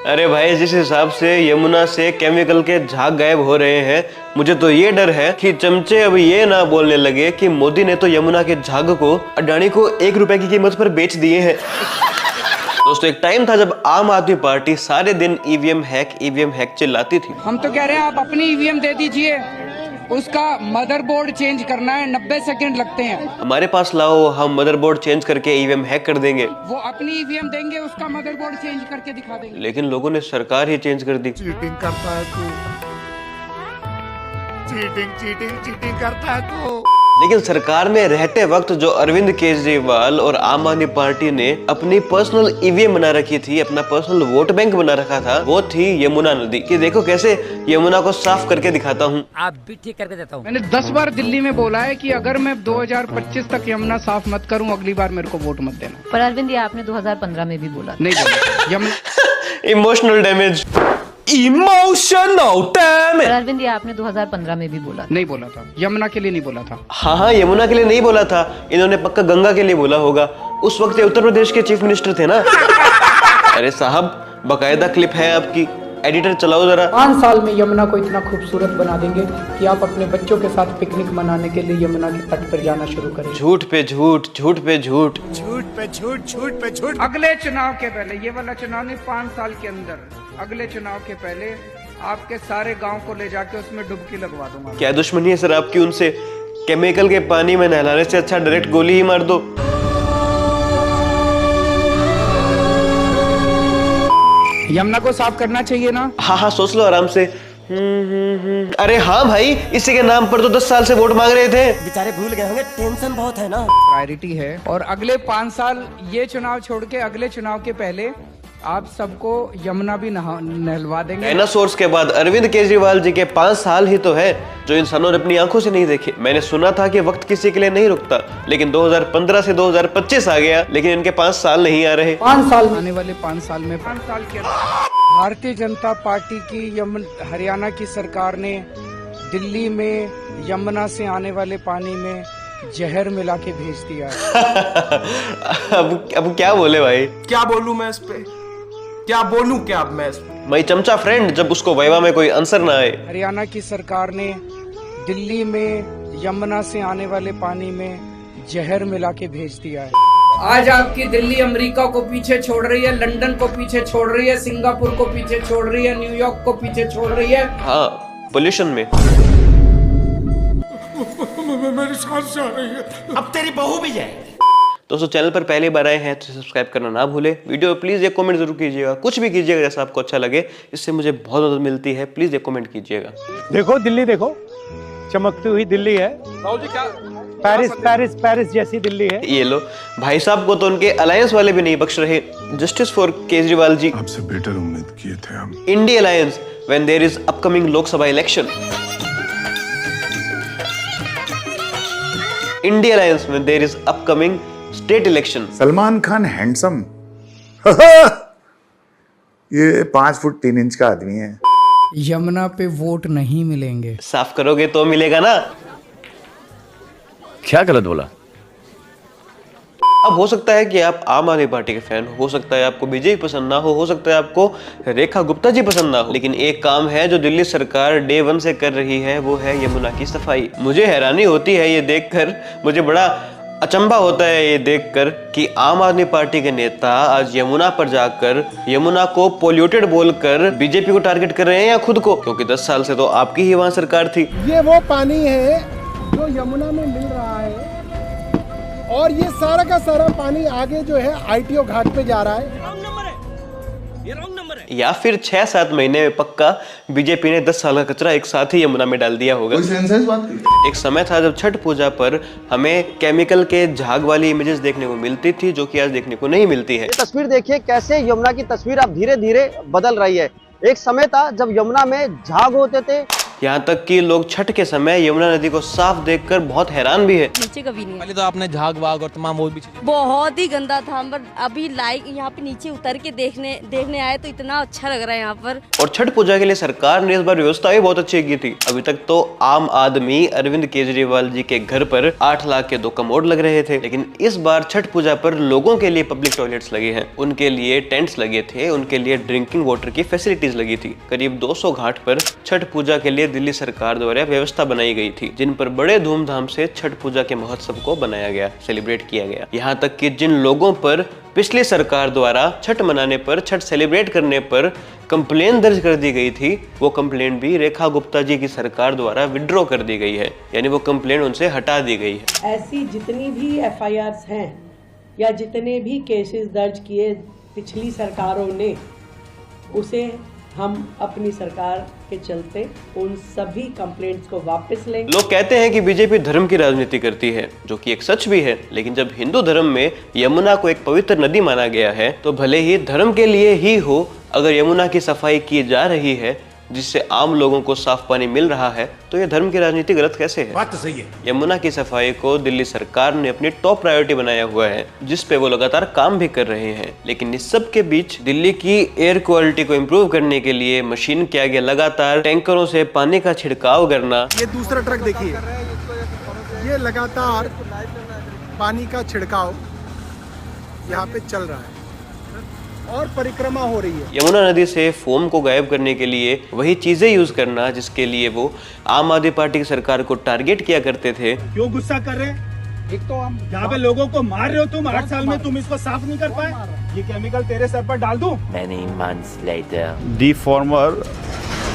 अरे भाई, जिस हिसाब से यमुना से केमिकल के झाग गायब हो रहे हैं, मुझे तो ये डर है कि चमचे अब ये ना बोलने लगे कि मोदी ने तो यमुना के झाग को अडानी को 1 रुपए की कीमत पर बेच दिए हैं। दोस्तों, एक टाइम था जब आम आदमी पार्टी सारे दिन ईवीएम हैक चिल्लाती थी। हम तो कह रहे हैं आप अपनी ईवीएम दे दीजिए, उसका मदरबोर्ड चेंज करना है, 90 सेकंड लगते हैं। हमारे पास लाओ, हम मदरबोर्ड चेंज करके ईवीएम हैक कर देंगे। वो अपनी ईवीएम देंगे, उसका मदरबोर्ड चेंज करके दिखा देंगे। लेकिन लोगों ने सरकार ही चेंज कर दी। चीटिंग करता है तू, चीटिंग करता है तू। लेकिन सरकार में रहते वक्त जो अरविंद केजरीवाल और आम आदमी पार्टी ने अपनी पर्सनल ईवीएम बना रखी थी, अपना पर्सनल वोट बैंक बना रखा था, वो थी यमुना नदी। कि देखो कैसे यमुना को साफ करके दिखाता हूँ। आप भी ठीक करके देता हूँ। मैंने 10 बार दिल्ली में बोला है कि अगर मैं 2025 तक यमुना साफ मत करूं, अगली बार मेरे को वोट मत देना। पर अरविंद, ये आपने 2015 में भी बोला। नहीं बोला यमुना। Emotional damage. पर अरविंद, ये आपने 2015 में भी बोला। नहीं बोला था, यमुना के लिए नहीं बोला था। हाँ, यमुना के लिए नहीं बोला था, इन्होंने पक्का गंगा के लिए बोला होगा। उस वक्त ये उत्तर प्रदेश के चीफ मिनिस्टर थे ना। अरे साहब, बकायदा क्लिप है आपकी, एडिटर चलाओ जरा। 5 साल में यमुना को इतना खूबसूरत बना देंगे कि आप अपने बच्चों के साथ पिकनिक मनाने के लिए यमुना के तट पर जाना शुरू करें। झूठ पे झूठ, झूठ पे झूठ। अगले चुनाव के पहले, ये वाला चुनाव नहीं, 5 साल के अंदर, अगले चुनाव के पहले आपके सारे गांव को ले जाके उसमें डुबकी लगवा दूंगा। क्या दुश्मनी है सर आपकी उनसे? केमिकल के पानी में नहलाने से अच्छा डायरेक्ट गोली ही मार दो। यमुना को साफ करना चाहिए ना। हाँ, सोच लो आराम से। अरे हाँ भाई, इसी के नाम पर तो 10 साल से वोट मांग रहे थे। बेचारे भूल गए होंगे, टेंशन बहुत है ना। प्रायोरिटी है। और अगले 5 साल, ये चुनाव छोड़ के अगले चुनाव के पहले आप सबको यमुना भी नहलवा देंगे। डायनासोर्स के बाद अरविंद केजरीवाल जी के 5 साल ही तो है जो इंसानों ने अपनी आंखों से नहीं देखे। मैंने सुना था कि वक्त किसी के लिए नहीं रुकता, लेकिन 2015 से 2025 आ गया, लेकिन इनके 5 साल नहीं आ रहे। 5 साल आने वाले 5 साल में 5 साल के भारतीय जनता पार्टी की हरियाणा की सरकार ने दिल्ली में यमुना से आने वाले पानी में जहर मिला के भेज दिया है। अब क्या बोले भाई? क्या बोलूं मैं इस पे, क्या बोलूं क्या अब मैं इस पे? मैं चमचा फ्रेंड, जब उसको वाइवा में कोई आंसर ना आए। हरियाणा की सरकार ने दिल्ली में यमुना से आने वाले पानी में जहर मिला के भेज दिया है। आज आपकी दिल्ली अमेरिका को पीछे छोड़ रही है, लंदन को पीछे छोड़ रही है, सिंगापुर को पीछे छोड़ रही है, न्यूयॉर्क को पीछे छोड़ रही है। हाँ, पोल्यूशन में। मेरी सांस जा रही है। अब तेरी बहू भी जाएगी। दोस्तों, चैनल पर पहली बार आए हैं तो सब्सक्राइब करना ना भूले। वीडियो प्लीज एक कमेंट जरूर कीजिएगा, कुछ भी कीजिएगा जैसा आपको अच्छा लगे, इससे मुझे बहुत मदद मिलती है। प्लीज एक कमेंट कीजिएगा। देखो दिल्ली, देखो चमकती हुई दिल्ली है। पेरिस जैसी दिल्ली है। ये लो, भाई साहब को तो उनके अलायंस वाले भी नहीं बख्श रहे। Justice for Kejriwal ji. आपसे बेटर उम्मीद किए थे हम। India alliance when there is upcoming Lok Sabha election. India alliance when there is upcoming state election. Salman Khan handsome. ये 5 फुट 3 इंच का आदमी है। यमुना पे वोट नहीं मिलेंगे। साफ करोगे तो मिलेगा ना। क्या गलत बोला? अब हो सकता है कि आप आम आदमी पार्टी के फैन हो सकता है आपको बीजेपी पसंद ना हो सकता है आपको रेखा गुप्ता जी पसंद ना हो, लेकिन एक काम है जो दिल्ली सरकार डे 1 से कर रही है, वो है यमुना की सफाई। मुझे हैरानी होती है ये देखकर, मुझे बड़ा अचंभा होता है ये देखकर कि आम आदमी पार्टी के नेता आज यमुना पर जाकर यमुना को पोल्यूटेड बोलकर बीजेपी को टारगेट कर रहे हैं या खुद को, क्योंकि 10 साल से तो आपकी ही वहां सरकार थी। ये वो पानी है जो यमुना में मिल रहा है और ये सारा का सारा पानी आगे जो है ITO घाट पे जा रहा है। या फिर 6-7 महीने में पक्का बीजेपी ने 10 साल का कचरा एक साथ ही यमुना में डाल दिया होगा। कोई सेंस है इस बात की? एक समय था जब छठ पूजा पर हमें केमिकल के झाग वाली इमेजेस देखने को मिलती थी, जो कि आज देखने को नहीं मिलती है। तस्वीर देखिए कैसे यमुना की तस्वीर अब धीरे धीरे बदल रही है। एक समय था जब यमुना में झाग होते थे, यहाँ तक कि लोग छठ के समय यमुना नदी को साफ देखकर बहुत हैरान भी है। नीचे कभी नहीं है। पहले तो आपने झाग वाग और तमाम और भी चीजें बहुत ही गंदा था, पर अभी लाइक यहाँ पे नीचे उतर के देखने आए तो इतना अच्छा लग रहा है यहाँ पर। और छठ पूजा के लिए सरकार ने इस बार व्यवस्था भी बहुत अच्छी की थी। अभी तक तो आम आदमी अरविंद केजरीवाल जी के घर पर 8 लाख के 2 कमोड लग रहे थे, लेकिन इस बार छठ पूजा पर लोगों के लिए पब्लिक टॉयलेट्स लगे हैं, उनके लिए टेंट्स लगे थे, उनके लिए ड्रिंकिंग वाटर की फैसिलिटीज लगी थी। करीब 200 घाट पर छठ पूजा के लिए दिल्ली सरकार द्वारा व्यवस्था बनाई गई थी, जिन पर बड़े धूमधाम से छठ पूजा के महोत्सव को बनाया गया, सेलिब्रेट किया गया। यहाँ तक कि जिन लोगों पर पिछली सरकार द्वारा छठ मनाने पर, छठ सेलिब्रेट करने पर कंप्लेन दर्ज कर दी गई थी, वो कंप्लेन भी रेखा गुप्ता जी की सरकार द्वारा विड्रॉ कर दी गई है, यानी वो कंप्लेन उनसे हटा दी गई है। ऐसी जितनी भी FIRs हैं या जितने भी केसेस दर्ज किए पिछली सरकारों ने, उसे हम अपनी सरकार के चलते उन सभी कंप्लेंट्स को वापस लेंगे। लोग कहते हैं कि बीजेपी धर्म की राजनीति करती है, जो कि एक सच भी है, लेकिन जब हिंदू धर्म में यमुना को एक पवित्र नदी माना गया है, तो भले ही धर्म के लिए ही हो, अगर यमुना की सफाई की जा रही है जिससे आम लोगों को साफ पानी मिल रहा है, तो ये धर्म की राजनीति गलत कैसे है? बात तो सही है। यमुना की सफाई को दिल्ली सरकार ने अपनी टॉप प्रायोरिटी बनाया हुआ है, जिस पे वो लगातार काम भी कर रहे हैं, लेकिन इस सब के बीच दिल्ली की एयर क्वालिटी को इम्प्रूव करने के लिए मशीन के आगे लगातार टैंकरों से पानी का छिड़काव करना। ये दूसरा ट्रक देखिए, ये लगातार पानी का छिड़काव यहाँ पे चल रहा है और परिक्रमा हो रही है। यमुना नदी से फोम को गायब करने के लिए वही चीजें यूज करना जिसके लिए वो आम आदमी पार्टी की सरकार को टारगेट किया करते थे। क्यों गुस्सा कर रहे हैं? एक तो हम यहाँ पे लोगों को मार रहे हो, तुम 8 साल में तुम इसको साफ नहीं कर पाए। ये केमिकल तेरे सर पर डाल दूं? Many months later. डिफॉर्मर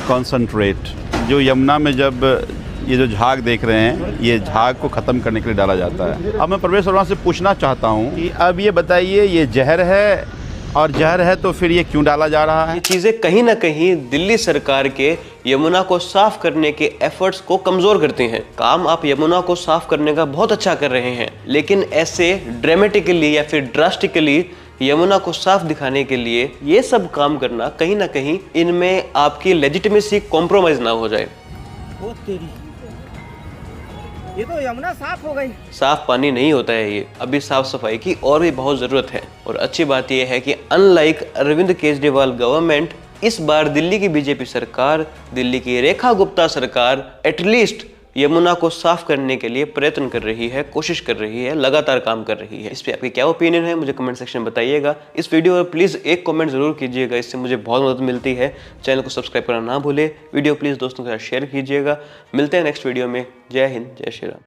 कॉन्सेंट्रेट जो यमुना में जब ये जो झाग देख रहे हैं, ये झाग को खत्म करने के लिए डाला जाता है। अब मैं प्रवेश वर्मा से पूछना चाहता हूँ कि अब ये बताइए, ये जहर है, और जहर है तो फिर ये क्यों डाला जा रहा है? ये चीजें कहीं ना कहीं दिल्ली सरकार के यमुना को साफ करने के एफर्ट्स को कमजोर करती हैं। काम आप यमुना को साफ करने का बहुत अच्छा कर रहे हैं, लेकिन ऐसे ड्रामेटिकली या फिर ड्रास्टिकली यमुना को साफ दिखाने के लिए ये सब काम करना, कहीं ना कहीं इनमें आपकी लेजिटिमेसी कॉम्प्रोमाइज ना हो जाए। ओ तेरी, ये तो यमुना साफ हो गई। साफ पानी नहीं होता है ये, अभी साफ सफाई की और भी बहुत जरूरत है। और अच्छी बात यह है कि अनलाइक अरविंद केजरीवाल गवर्नमेंट, इस बार दिल्ली की बीजेपी सरकार, दिल्ली की रेखा गुप्ता सरकार एटलीस्ट यमुना को साफ करने के लिए प्रयत्न कर रही है, कोशिश कर रही है, लगातार काम कर रही है। इस पे आपकी क्या ओपिनियन है मुझे कमेंट सेक्शन में बताइएगा। इस वीडियो पर प्लीज एक कमेंट जरूर कीजिएगा, इससे मुझे बहुत मदद मिलती है। चैनल को सब्सक्राइब करना ना भूले, वीडियो प्लीज दोस्तों के साथ शेयर कीजिएगा। मिलते हैं नेक्स्ट वीडियो में। जय हिंद, जय श्री राम।